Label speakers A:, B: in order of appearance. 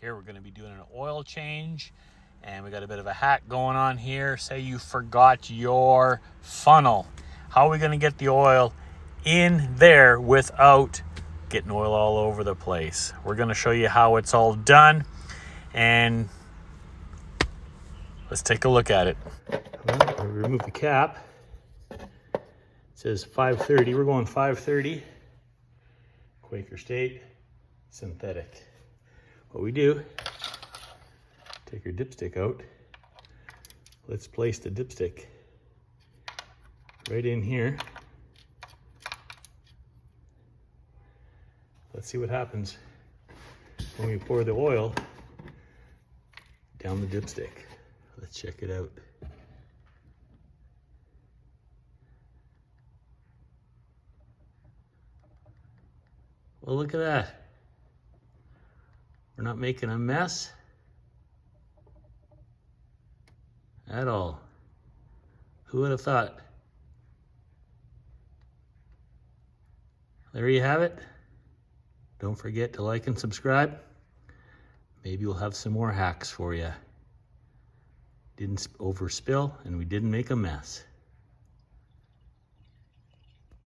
A: Here we're going to be doing an oil change, and we got a bit of a hack going on here. Say you forgot your funnel. How are we going to get the oil in there without getting oil all over the place? We're going to show you how it's all done, and let's take a look at it. Well, I'll remove the cap. It says 530. We're going 530. Quaker State synthetic. What we do, take your dipstick out. Let's place the dipstick right in here. Let's see what happens when we pour the oil down the dipstick. Let's check it out. Well, look at that. We're not making a mess at all. Who would have thought? There you have it. Don't forget to like and subscribe. Maybe we'll have some more hacks for you. Didn't overspill, and we didn't make a mess.